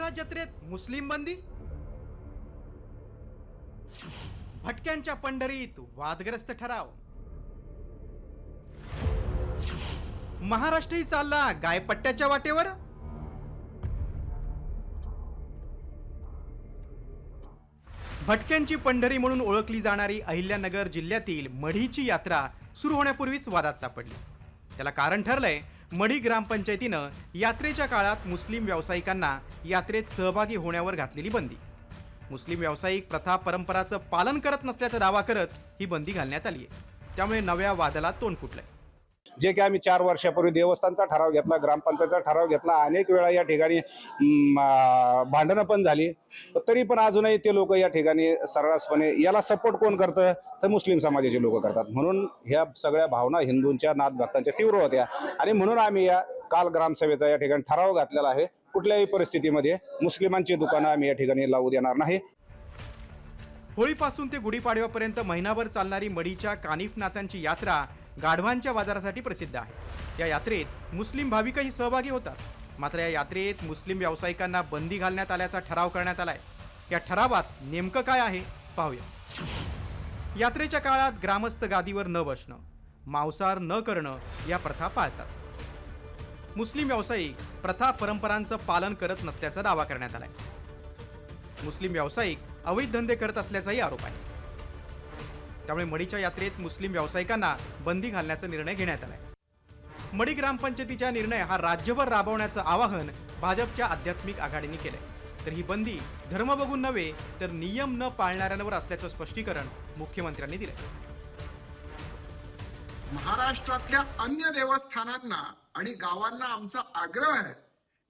यात्रा जत्रेत मुस्लिम बंदी, भटक्यांच्या पंढरीत वादग्रस्त ठराव, महाराष्ट्रही चालला गायपट्ट्याच्या वाटेवर. भटक्यांची पंढरी म्हणून ओळखली जाणारी अहिल्यानगर जिल्ह्यातील मढीची यात्रा सुरू होण्यापूर्वीच वादात सापडली. त्याला कारण ठरलंय मढी ग्रामपंचायतीनं यात्रेच्या काळात मुस्लिम व्यावसायिकांना यात्रेत सहभागी होण्यावर घातलेली बंदी. मुस्लिम व्यावसायिक प्रथा परंपराचं पालन करत नसल्याचा दावा करत ही बंदी घालण्यात आली आहे. त्यामुळे नव्या वादाला तोंड फुटलंय. जे की आम्ही 4 वर्षापूर्वी देवस्थानचा ठराव घेतला, ग्रामपंचायतचा ठराव घेतला, अनेक वेळा या ठिकाणी भांडणं पण झाली, तरी पण अजूनही ते लोक या ठिकाणी सर्रासपणे याला सपोर्ट कोण करतं तर मुस्लिम समाजाचे लोक करतात. म्हणून ह्या सगळ्या भावना हिंदूंच्या नाथभक्तांच्या तीव्र होत्या आणि म्हणून आम्ही या काल ग्रामसभेचा या ठिकाणी ठराव घातलेला आहे. कुठल्याही परिस्थितीमध्ये मुस्लिमांची दुकानं आम्ही या ठिकाणी लावू देणार नाही. होळीपासून ते गुढीपाडव्यापर्यंत महिनाभर चालणारी मढीच्या कानिफनाथांची यात्रा गाढवांच्या बाजारासाठी प्रसिद्ध आहे. या यात्रेत मुस्लिम भाविकही सहभागी होतात. मात्र या यात्रेत मुस्लिम व्यावसायिकांना बंदी घालण्यात आल्याचा ठराव करण्यात आलाय. या ठरावात नेमकं काय आहे पाहूया. यात्रेच्या काळात ग्रामस्थ गादीवर न बसणं, मांसाहार न करणं या प्रथा पाळतात. मुस्लिम व्यावसायिक प्रथा परंपरांचं पालन करत नसल्याचा दावा करण्यात आलाय. मुस्लिम व्यावसायिक अवैध धंदे करत असल्याचाही आरोप आहे. त्यामुळे मढीच्या यात्रेत मुस्लिम व्यावसायिकांना बंदी घालण्याचा निर्णय घेण्यात आलाय. मढी ग्रामपंचायतीचा निर्णय हा राज्यभर राबवण्याचं आवाहन भाजपच्या आध्यात्मिक आघाडीने केलंय. तर ही बंदी धर्म बघून नव्हे तर नियम न पाळणाऱ्यांवर असल्याचं स्पष्टीकरण मुख्यमंत्र्यांनी दिलंय. महाराष्ट्रातल्या अन्य देवस्थानांना आणि गावांना आमचा आग्रह आहे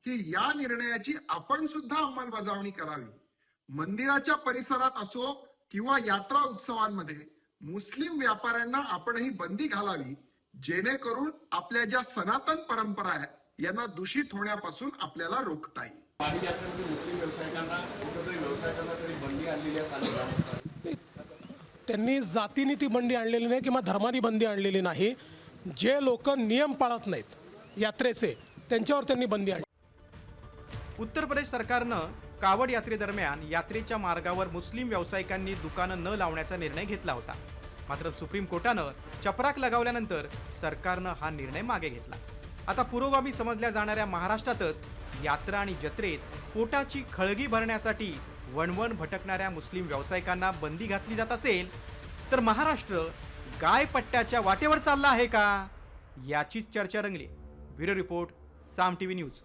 की या निर्णयाची आपण सुद्धा अंमलबजावणी करावी. मंदिराच्या परिसरात असो किंवा यात्रा उत्सवांमध्ये मुस्लिम व्यापाऱ्यांना आपणही बंदी घालावी, जेणेकरून आपल्या ज्या सनातन परंपरा आहेत यांना दूषित होण्यापासून आपल्याला रोखता येईल. मुस्लिम व्यावसायिकांना कुठेतरी व्यवसाय करण्यासाठी बंदी आणलेली आहे. त्यांनी जातीने ती बंदी आणलेली नाही किंवा धर्मानी बंदी आणलेली नाही. जे लोक नियम पाळत नाहीत यात्रेचे त्यांच्यावर त्यांनी बंदी आणली. उत्तर प्रदेश सरकारनं कावड यात्रेदरम्यान यात्रेच्या मार्गावर मुस्लिम व्यावसायिकांनी दुकानं न लावण्याचा निर्णय घेतला होता. मात्र सुप्रीम कोर्टानं चपराक लगावल्यानंतर सरकारनं हा निर्णय मागे घेतला. आता पुरोगामी समजल्या जाणाऱ्या महाराष्ट्रातच यात्रा आणि जत्रेत पोटाची खळगी भरण्यासाठी वणवण भटकणाऱ्या मुस्लिम व्यावसायिकांना बंदी घातली जात असेल तर महाराष्ट्र गायपट्ट्याच्या वाटेवर चालला आहे का, याचीच चर्चा रंगली. ब्युरो रिपोर्ट, साम टीव्ही न्यूज.